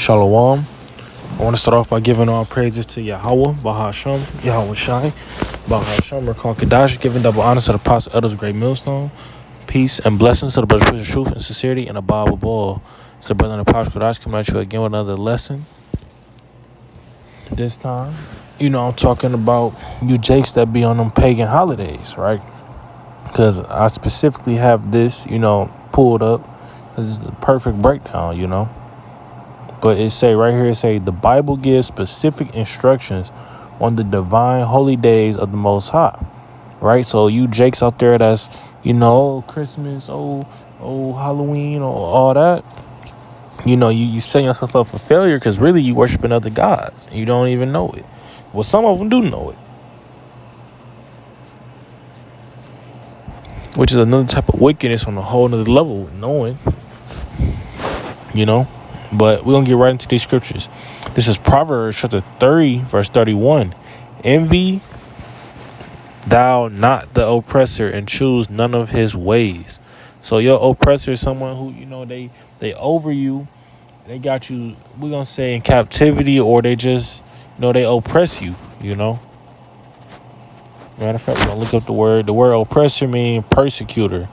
Shalom. I want to start off by giving all praises to Yahweh, Bahasham, Yahweh Shai, Bahasham, Rakal Kadash, giving double honor to the apostle elders, great millstone, peace and blessings to the brothers, preaching truth and sincerity, and above all. It's the brother and apostle Kadash coming at you again with another lesson. This time, I'm talking about you jakes that be on them pagan holidays, right? Because I specifically have this, pulled up. This is the perfect breakdown, But it say right here, the Bible gives specific instructions on the divine holy days of the Most High, right? So you jakes out there that's, Christmas, Halloween, all that, you setting yourself up for failure because really you worshiping other gods and you don't even know it. Well, some of them do know it, which is another type of wickedness on a whole nother level with knowing, But we're going to get right into these scriptures. This is Proverbs chapter 30, verse 31. Envy thou not the oppressor and choose none of his ways. So your oppressor is someone who, they over you. They got you, we're going to say, in captivity, or they just, they oppress you, Matter of fact, we're going to look up the word. The word oppressor means persecutor.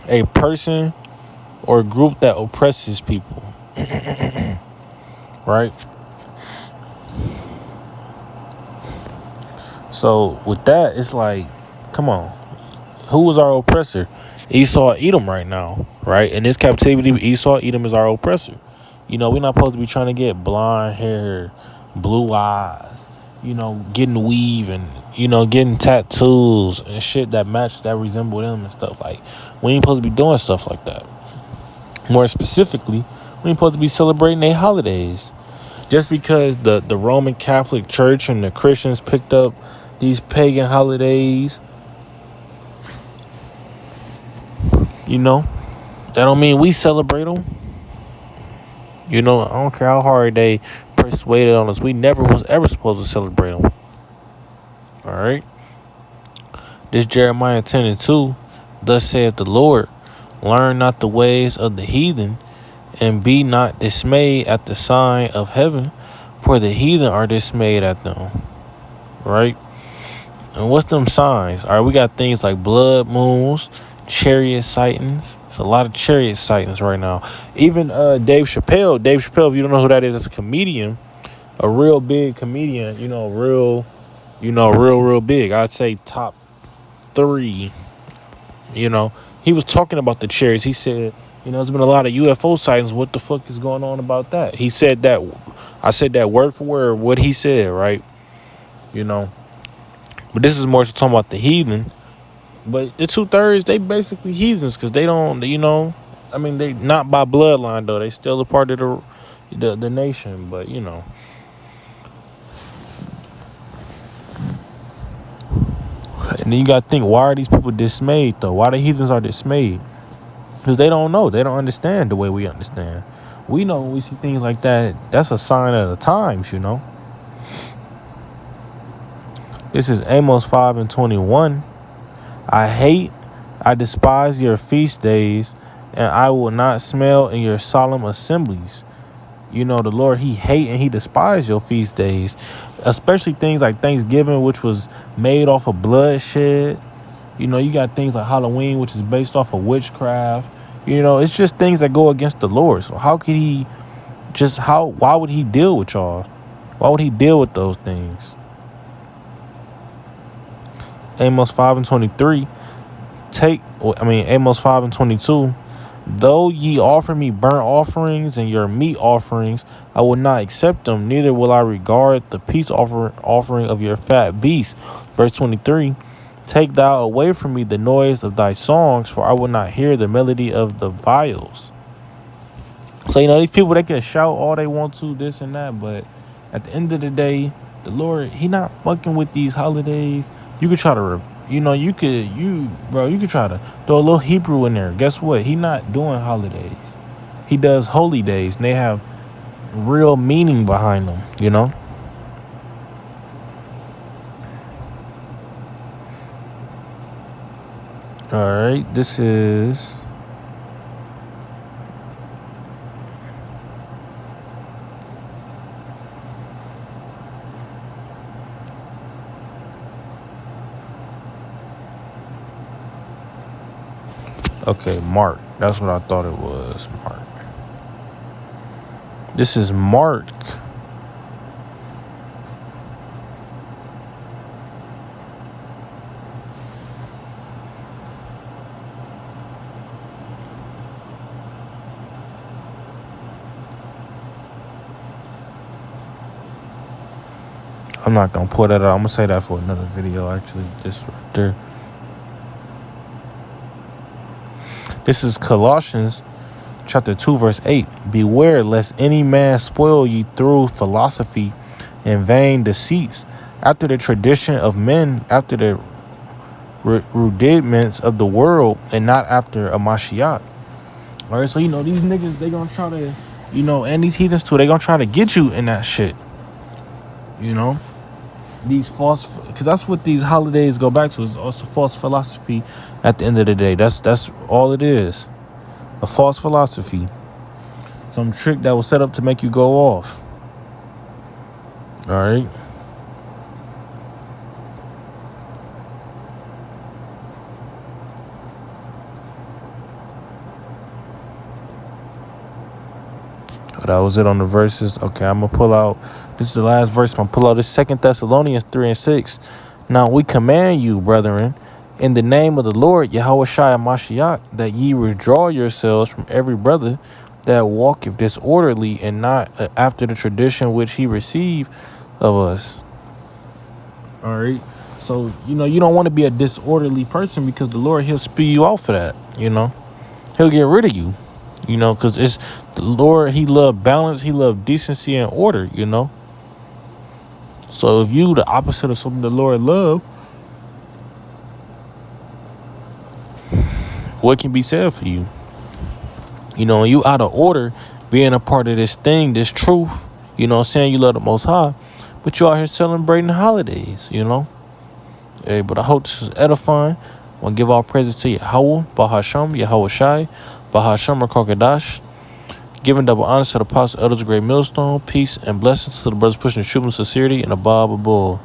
A person or group that oppresses people. Right? So with that, it's like, come on, who is our oppressor? Esau, Edom right now, right? In this captivity, Esau, Edom is our oppressor. We're not supposed to be trying to get blonde hair, blue eyes, getting weave and, getting tattoos and shit that match, that resemble them and stuff. Like, we ain't supposed to be doing stuff like that. More specifically, we ain't supposed to be celebrating their holidays. Just because the Roman Catholic Church and the Christians picked up these pagan holidays, that don't mean we celebrate them. I don't care how hard they persuaded on us. We never was ever supposed to celebrate them. All right? This Jeremiah 10:2, thus saith the Lord, learn not the ways of the heathen, and be not dismayed at the sign of heaven, for the heathen are dismayed at them. Right? And what's them signs? All right, we got things like blood moons, chariot sightings. It's a lot of chariot sightings right now. Even Dave Chappelle, if you don't know who that is, that's a comedian, a real big comedian, real big. I'd say top 3. He was talking about the chariots. He said, there's been a lot of UFO sightings. What the fuck is going on about that? He said that. I said that word for word, what he said, right? But this is more so talking about the heathen. But the 2/3, they basically heathens because they don't, they not by bloodline, though. They still a part of the nation, but, And then you got to think, why are these people dismayed, though? Why the heathens are dismayed? Because they don't know. They don't understand the way we understand. We know when we see things like that, that's a sign of the times, This is Amos 5:21. I despise your feast days, and I will not smell in your solemn assemblies. The Lord, he hate and he despise your feast days, especially things like Thanksgiving, which was made off of bloodshed. You got things like Halloween, which is based off of witchcraft. It's just things that go against the Lord. So how could he why would he deal with y'all? Why would he deal with those things? Amos 5:23. Amos 5:22. Though ye offer me burnt offerings and your meat offerings, I will not accept them, neither will I regard the peace offering of your fat beasts. Verse 23. Take thou away from me the noise of thy songs, for I will not hear the melody of the viols. So, these people, they can shout all they want to, this and that, but at the end of the day, the Lord, he not fucking with these holidays. You could try to, you could try to throw a little Hebrew in there. Guess what? He not doing holidays. He does holy days, and they have real meaning behind them, All right, this is Okay, Mark. That's what I thought it was, Mark. This is Mark. I'm not gonna pull that out. I'm gonna say that for another video, actually. This right there. This is Colossians chapter 2, verse 8. Beware lest any man spoil you through philosophy and vain deceits, after the tradition of men, after the rudiments of the world, and not after a Mashiach. All right, so these niggas, they gonna try to, and these heathens too, they gonna try to get you in that shit. These false, because that's what these holidays go back to, is also false philosophy. At the end of the day, that's all it is, a false philosophy, some trick that was set up to make you go off. All right. That was it on the verses. Okay, I'm gonna pull out. This is the last verse. I'm gonna pull out this 2 Thessalonians 3:6. Now we command you, brethren, in the name of the Lord Yahushua Mashiach, that ye withdraw yourselves from every brother that walketh disorderly, and not after the tradition which he received of us. All right. So you don't want to be a disorderly person, because the Lord, he'll spew you off for that. He'll get rid of you. Because it's the Lord, he loved balance, he loved decency and order, So if you the opposite of something the Lord loved, what can be said for you? You out of order, being a part of this thing, this truth, saying you love the Most High, but you out here celebrating the holidays, Hey, but I hope this is edifying. I want to give all praises to Yahweh, Bahasham, Yahweh Shai, Bahasham Rakokadash. Giving double honors to the apostle, elders, great millstone, peace and blessings to the brothers pushing the truth and sincerity, and a Bob a bull.